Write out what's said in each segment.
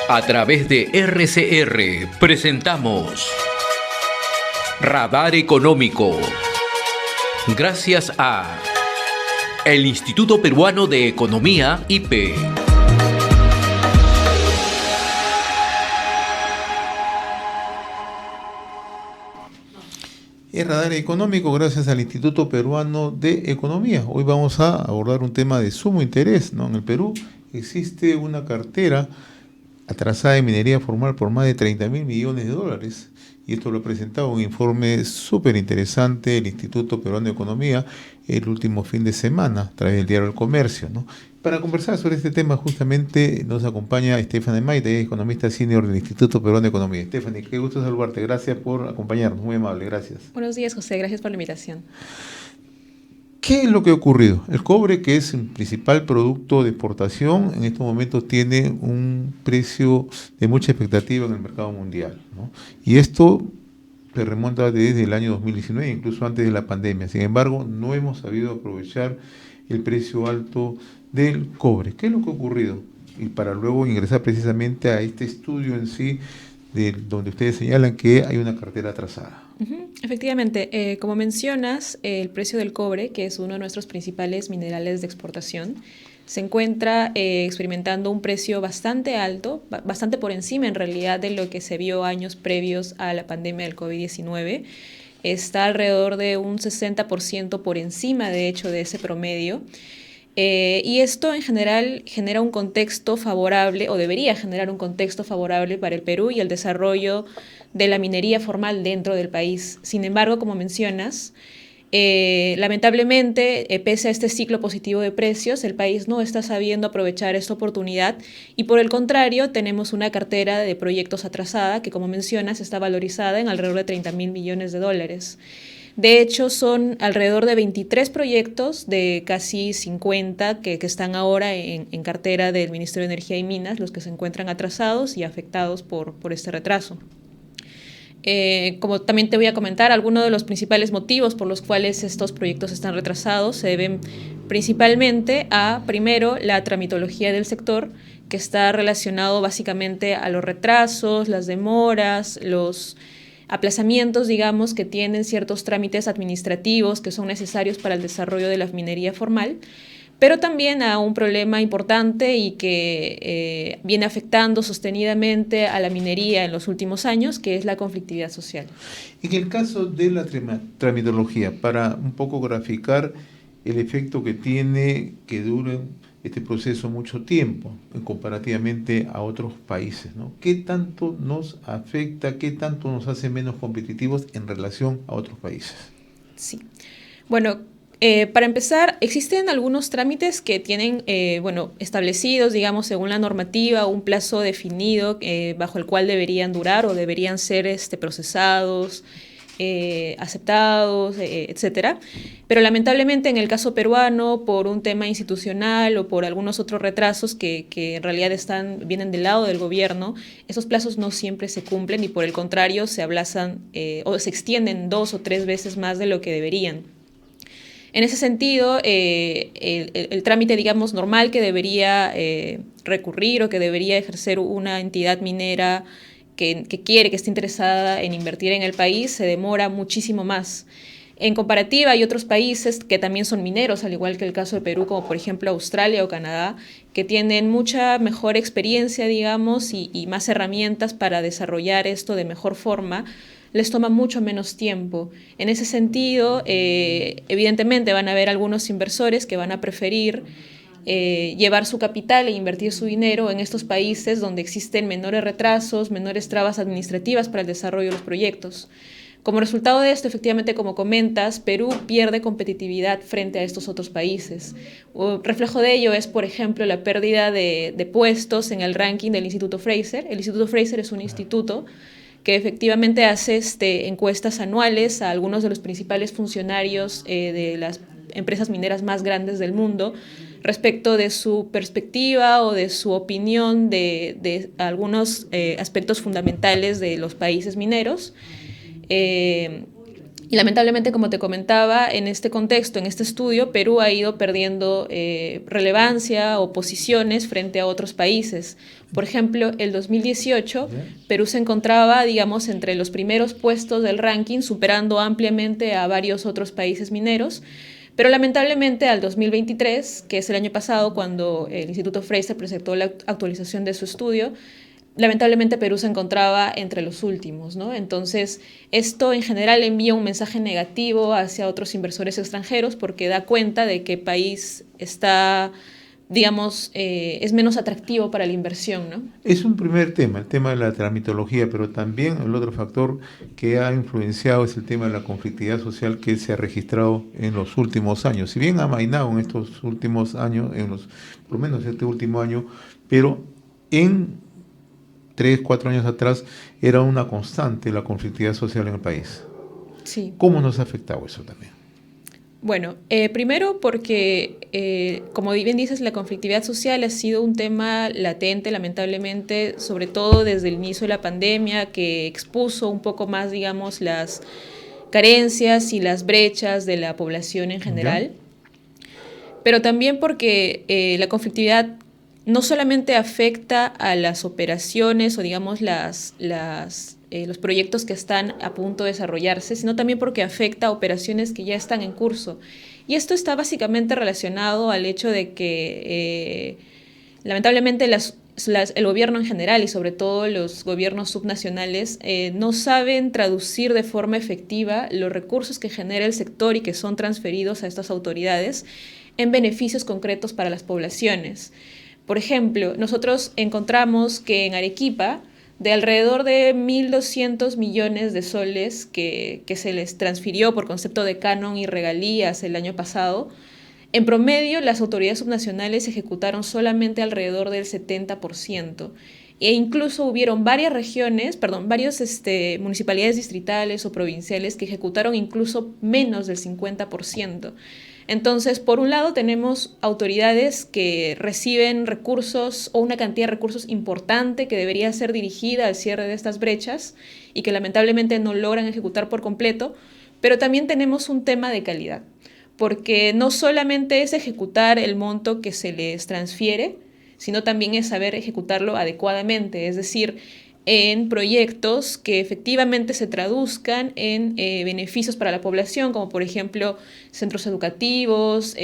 A través de RCR presentamos Radar Económico. Gracias a el Instituto Peruano de Economía, IPE. Es Radar Económico gracias al Instituto Peruano de Economía. Hoy vamos a abordar un tema de sumo interés, ¿no? En el Perú existe una cartera atrasada de minería formal por más de 30.000 millones de dólares. Y esto lo ha presentado un informe súper interesante del Instituto Peruano de Economía el último fin de semana, a través del diario El Comercio, ¿no? Para conversar sobre este tema justamente nos acompaña Stephanie Maite, economista senior del Instituto Peruano de Economía. Stephanie, qué gusto saludarte, gracias por acompañarnos, muy amable, gracias. Buenos días, José, gracias por la invitación. ¿Qué es lo que ha ocurrido? El cobre, que es el principal producto de exportación, en estos momentos tiene un precio de mucha expectativa en el mercado mundial, ¿no? Y esto se remonta desde el año 2019, incluso antes de la pandemia. Sin embargo, no hemos sabido aprovechar el precio alto del cobre. ¿Qué es lo que ha ocurrido? Y para luego ingresar precisamente a este estudio en sí, donde ustedes señalan que hay una cartera atrasada. Efectivamente, como mencionas, el precio del cobre, que es uno de nuestros principales minerales de exportación, se encuentra experimentando un precio bastante alto, bastante por encima en realidad de lo que se vio años previos a la pandemia del COVID-19. Está alrededor de un 60% por encima, de hecho, de ese promedio. Y esto en general genera un contexto favorable, o debería generar un contexto favorable para el Perú y el desarrollo de la minería formal dentro del país. Sin embargo, como mencionas, lamentablemente, pese a este ciclo positivo de precios, el país no está sabiendo aprovechar esta oportunidad y por el contrario tenemos una cartera de proyectos atrasada que, como mencionas, está valorizada en alrededor de 30.000 millones de dólares. De hecho, son alrededor de 23 proyectos de casi 50 que están ahora en cartera del Ministerio de Energía y Minas, los que se encuentran atrasados y afectados por este retraso. Como también te voy a comentar, algunos de los principales motivos por los cuales estos proyectos están retrasados se deben principalmente a, primero, la tramitología del sector, que está relacionado básicamente a los retrasos, las demoras, los aplazamientos, digamos, que tienen ciertos trámites administrativos que son necesarios para el desarrollo de la minería formal, pero también a un problema importante y que viene afectando sostenidamente a la minería en los últimos años, que es la conflictividad social. En el caso de la tramitología, para un poco graficar el efecto que tiene que dure este proceso mucho tiempo, comparativamente a otros países, ¿no? ¿Qué tanto nos afecta, qué tanto nos hace menos competitivos en relación a otros países? Sí. Bueno, para empezar, existen algunos trámites que tienen, establecidos, digamos, según la normativa, un plazo definido bajo el cual deberían durar o deberían ser procesados, aceptados, etcétera. Pero lamentablemente en el caso peruano, por un tema institucional o por algunos otros retrasos que en realidad vienen del lado del gobierno, esos plazos no siempre se cumplen y por el contrario se aplazan o se extienden 2 o 3 veces más de lo que deberían. En ese sentido, el trámite, digamos, normal que debería recurrir o que debería ejercer una entidad minera que esté interesada en invertir en el país, se demora muchísimo más. En comparativa, hay otros países que también son mineros, al igual que el caso de Perú, como por ejemplo Australia o Canadá, que tienen mucha mejor experiencia, digamos, y más herramientas para desarrollar esto de mejor forma. Les toma mucho menos tiempo. En ese sentido, evidentemente van a haber algunos inversores que van a preferir llevar su capital e invertir su dinero en estos países donde existen menores retrasos, menores trabas administrativas para el desarrollo de los proyectos. Como resultado de esto, efectivamente, como comentas, Perú pierde competitividad frente a estos otros países. Un reflejo de ello es, por ejemplo, la pérdida de puestos en el ranking del Instituto Fraser. El Instituto Fraser es un instituto que efectivamente hace encuestas anuales a algunos de los principales funcionarios de las empresas mineras más grandes del mundo respecto de su perspectiva o de su opinión de algunos aspectos fundamentales de los países mineros. Y lamentablemente, como te comentaba, en este contexto, en este estudio, Perú ha ido perdiendo relevancia o posiciones frente a otros países. Por ejemplo, el 2018, Perú se encontraba, digamos, entre los primeros puestos del ranking, superando ampliamente a varios otros países mineros. Pero lamentablemente al 2023, que es el año pasado, cuando el Instituto Fraser presentó la actualización de su estudio, lamentablemente Perú se encontraba entre los últimos, ¿no? Entonces, esto en general envía un mensaje negativo hacia otros inversores extranjeros porque da cuenta de que el país está, digamos, es menos atractivo para la inversión, ¿no? Es un primer tema, el tema de la tramitología, pero también el otro factor que ha influenciado es el tema de la conflictividad social que se ha registrado en los últimos años. Si bien ha amainado en estos últimos años, por lo menos este último año, pero en 3, 4 años atrás era una constante la conflictividad social en el país. Sí. ¿Cómo nos ha afectado eso también? Bueno, primero porque, como bien dices, la conflictividad social ha sido un tema latente, lamentablemente, sobre todo desde el inicio de la pandemia, que expuso un poco más, digamos, las carencias y las brechas de la población en general. ¿Ya? Pero también porque la conflictividad no solamente afecta a las operaciones o, digamos, los proyectos que están a punto de desarrollarse, sino también porque afecta a operaciones que ya están en curso. Y esto está básicamente relacionado al hecho de que, lamentablemente, el gobierno en general y sobre todo los gobiernos subnacionales no saben traducir de forma efectiva los recursos que genera el sector y que son transferidos a estas autoridades en beneficios concretos para las poblaciones. Por ejemplo, nosotros encontramos que en Arequipa, de alrededor de 1.200 millones de soles que se les transfirió por concepto de canon y regalías el año pasado, en promedio las autoridades subnacionales ejecutaron solamente alrededor del 70%. E incluso hubieron varias municipalidades distritales o provinciales que ejecutaron incluso menos del 50%. Entonces, por un lado, tenemos autoridades que reciben recursos o una cantidad de recursos importante que debería ser dirigida al cierre de estas brechas y que lamentablemente no logran ejecutar por completo, pero también tenemos un tema de calidad, porque no solamente es ejecutar el monto que se les transfiere, sino también es saber ejecutarlo adecuadamente, es decir, en proyectos que efectivamente se traduzcan en beneficios para la población, como por ejemplo centros educativos,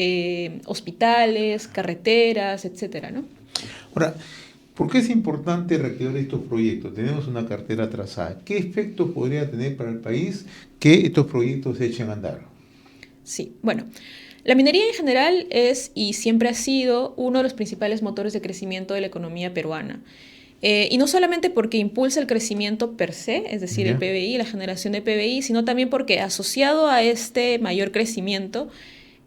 hospitales, carreteras, etcétera, ¿no? Ahora, ¿por qué es importante reactivar estos proyectos? Tenemos una cartera trazada. ¿Qué efectos podría tener para el país que estos proyectos se echen a andar? Sí, bueno, la minería en general es y siempre ha sido uno de los principales motores de crecimiento de la economía peruana. Y no solamente porque impulsa el crecimiento per se, es decir, el PBI, la generación de PBI, sino también porque asociado a este mayor crecimiento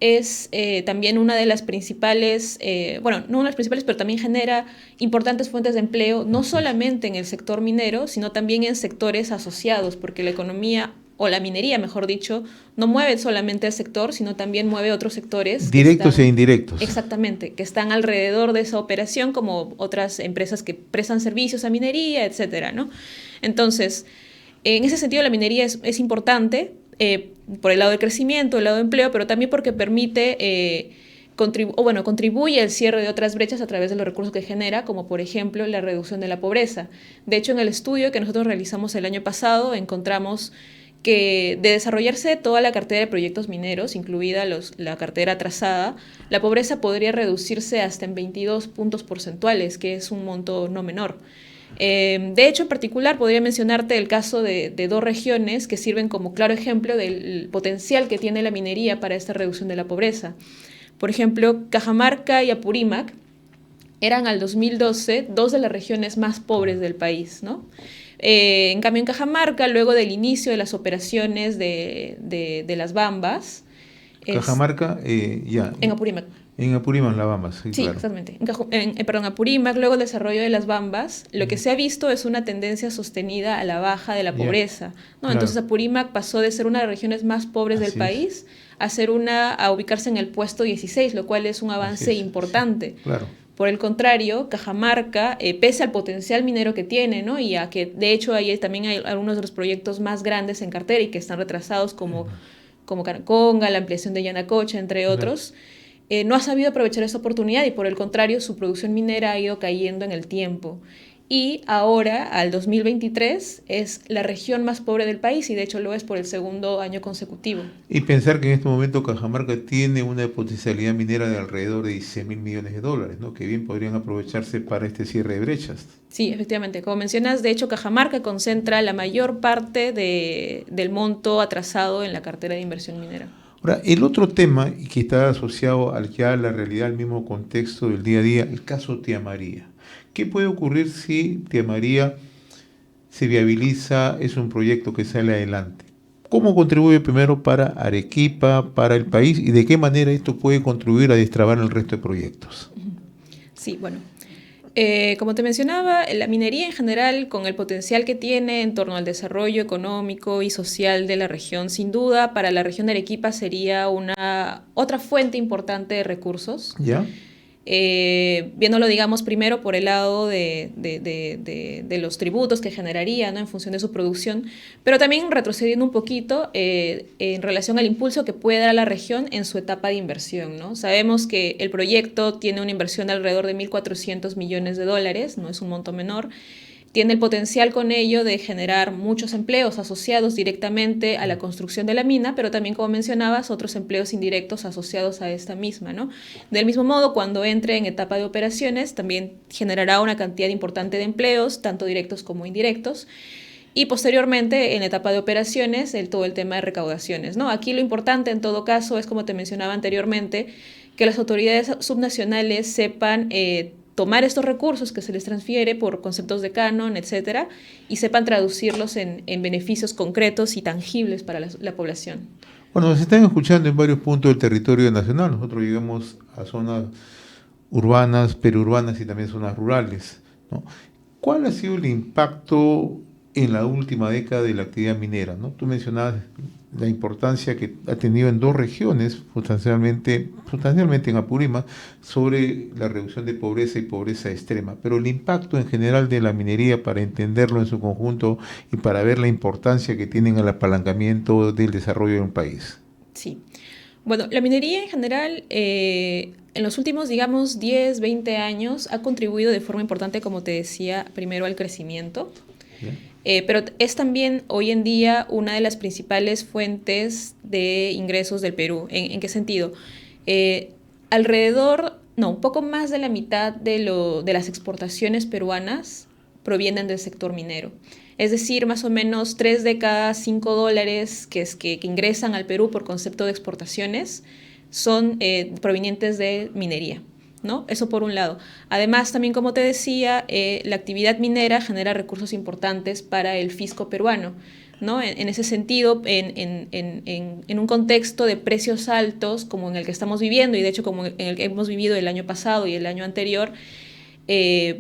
es también una de las principales, no una de las principales, pero también genera importantes fuentes de empleo, no solamente en el sector minero, sino también en sectores asociados, porque la economía, o la minería, mejor dicho, no mueve solamente el sector, sino también mueve otros sectores. Directos e indirectos. Exactamente, que están alrededor de esa operación, como otras empresas que prestan servicios a minería, etcétera, ¿no? Entonces, en ese sentido, la minería es importante por el lado del crecimiento, el lado del empleo, pero también porque permite contribuye al cierre de otras brechas a través de los recursos que genera, como por ejemplo la reducción de la pobreza. De hecho, en el estudio que nosotros realizamos el año pasado, encontramos que de desarrollarse toda la cartera de proyectos mineros, incluida la cartera trazada, la pobreza podría reducirse hasta en 22 puntos porcentuales, que es un monto no menor. De hecho, en particular, podría mencionarte el caso de 2 regiones que sirven como claro ejemplo del potencial que tiene la minería para esta reducción de la pobreza. Por ejemplo, Cajamarca y Apurímac eran al 2012 2 de las regiones más pobres del país, ¿no? En cambio, en Cajamarca, luego del inicio de las operaciones de las Bambas... Cajamarca, En Apurímac. En Apurímac, las Bambas, sí, claro. Exactamente. Apurímac, luego del desarrollo de las Bambas, lo que se ha visto es una tendencia sostenida a la baja de la pobreza, ¿no? Claro. Entonces Apurímac pasó de ser una de las regiones más pobres del país a ubicarse en el puesto 16, lo cual es un avance importante. Claro. Por el contrario, Cajamarca, pese al potencial minero que tiene, ¿no? Y a que de hecho ahí también hay algunos de los proyectos más grandes en cartera y que están retrasados como Caraconga, la ampliación de Yanacocha, entre otros, no ha sabido aprovechar esta oportunidad y por el contrario su producción minera ha ido cayendo en el tiempo. Y ahora, al 2023, es la región más pobre del país y de hecho lo es por el segundo año consecutivo. Y pensar que en este momento Cajamarca tiene una potencialidad minera de alrededor de 16.000 millones de dólares, ¿no? Que bien podrían aprovecharse para este cierre de brechas. Sí, efectivamente. Como mencionas, de hecho, Cajamarca concentra la mayor parte del monto atrasado en la cartera de inversión minera. Ahora, el otro tema y que está asociado ya a la realidad, al mismo contexto del día a día, el caso Tía María. ¿Qué puede ocurrir si Tía María se viabiliza, es un proyecto que sale adelante? ¿Cómo contribuye primero para Arequipa, para el país y de qué manera esto puede contribuir a destrabar el resto de proyectos? Sí, bueno. Como te mencionaba, la minería en general, con el potencial que tiene en torno al desarrollo económico y social de la región, sin duda, para la región de Arequipa sería otra fuente importante de recursos. ¿Ya? Viéndolo, digamos, primero por el lado de los tributos que generaría, ¿no? En función de su producción, pero también retrocediendo un poquito en relación al impulso que puede dar a la región en su etapa de inversión, ¿no? Sabemos que el proyecto tiene una inversión de alrededor de 1.400 millones de dólares, no es un monto menor. Tiene el potencial con ello de generar muchos empleos asociados directamente a la construcción de la mina, pero también, como mencionabas, otros empleos indirectos asociados a esta misma, ¿no? Del mismo modo, cuando entre en etapa de operaciones, también generará una cantidad importante de empleos, tanto directos como indirectos. Y posteriormente, en la etapa de operaciones, todo el tema de recaudaciones, ¿no? Aquí lo importante, en todo caso, es, como te mencionaba anteriormente, que las autoridades subnacionales sepan tomar estos recursos que se les transfiere por conceptos de canon, etcétera, y sepan traducirlos en beneficios concretos y tangibles para la población. Bueno, nos están escuchando en varios puntos del territorio nacional. Nosotros llegamos a zonas urbanas, periurbanas y también zonas rurales, ¿no? ¿Cuál ha sido el impacto en la última década de la actividad minera, ¿no? Tú mencionabas la importancia que ha tenido en dos regiones, sustancialmente en Apurímac, sobre la reducción de pobreza y pobreza extrema, pero el impacto en general de la minería, para entenderlo en su conjunto y para ver la importancia que tienen al apalancamiento del desarrollo de un país. Sí. Bueno, la minería en general, en los últimos, digamos, 10, 20 años, ha contribuido de forma importante, como te decía, primero al crecimiento. Pero es también hoy en día una de las principales fuentes de ingresos del Perú. ¿En qué sentido? Un poco más de la mitad de las exportaciones peruanas provienen del sector minero. Es decir, más o menos 3 de cada 5 dólares que ingresan al Perú por concepto de exportaciones son provenientes de minería, ¿no? Eso por un lado. Además, también, como te decía, la actividad minera genera recursos importantes para el fisco peruano, ¿no? En ese sentido, en un contexto de precios altos como en el que estamos viviendo, y de hecho como en el que hemos vivido el año pasado y el año anterior,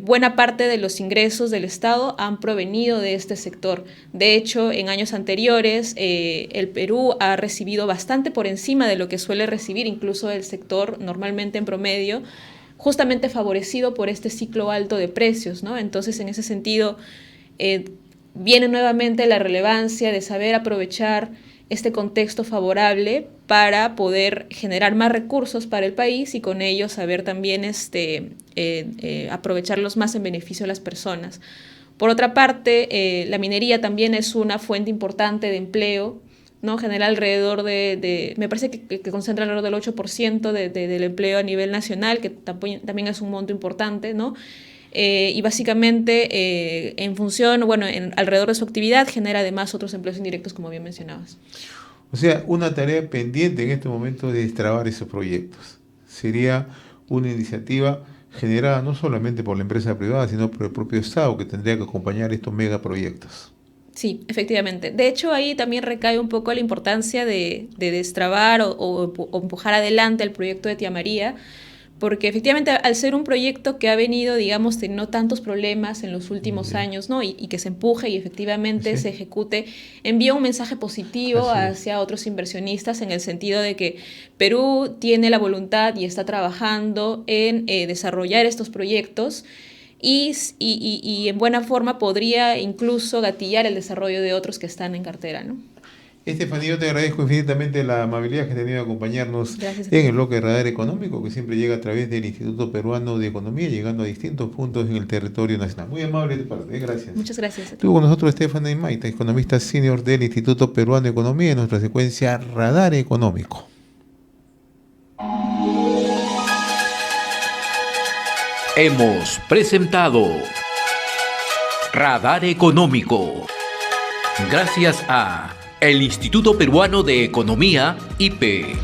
buena parte de los ingresos del Estado han provenido de este sector. De hecho, en años anteriores, el Perú ha recibido bastante por encima de lo que suele recibir incluso el sector normalmente en promedio, justamente favorecido por este ciclo alto de precios, ¿no? Entonces, en ese sentido, viene nuevamente la relevancia de saber aprovechar este contexto favorable para poder generar más recursos para el país y con ello saber también aprovecharlos más en beneficio de las personas. Por otra parte, la minería también es una fuente importante de empleo, ¿no? Genera alrededor me parece que concentra alrededor del 8% del empleo a nivel nacional, que también es un monto importante, ¿no? Y básicamente en función, alrededor de su actividad genera además otros empleos indirectos, como bien mencionabas. O sea, una tarea pendiente en este momento de destrabar esos proyectos. Sería una iniciativa generada no solamente por la empresa privada, sino por el propio Estado, que tendría que acompañar estos megaproyectos. Sí, efectivamente. De hecho, ahí también recae un poco la importancia de destrabar o empujar adelante el proyecto de Tía María, porque efectivamente al ser un proyecto que ha venido, digamos, teniendo tantos problemas en los últimos años, ¿no? Y que se empuje y efectivamente se ejecute, envía un mensaje positivo hacia otros inversionistas en el sentido de que Perú tiene la voluntad y está trabajando en desarrollar estos proyectos y en buena forma podría incluso gatillar el desarrollo de otros que están en cartera, ¿no? Estefanía, yo te agradezco infinitamente la amabilidad que has tenido de acompañarnos en el bloque de Radar Económico, que siempre llega a través del Instituto Peruano de Economía, llegando a distintos puntos en el territorio nacional. Muy amable de tu parte, gracias. Muchas gracias. Estuvo con nosotros Estefanía Maita, economista senior del Instituto Peruano de Economía, en nuestra secuencia Radar Económico. Hemos presentado Radar Económico. Gracias a el Instituto Peruano de Economía, IPE.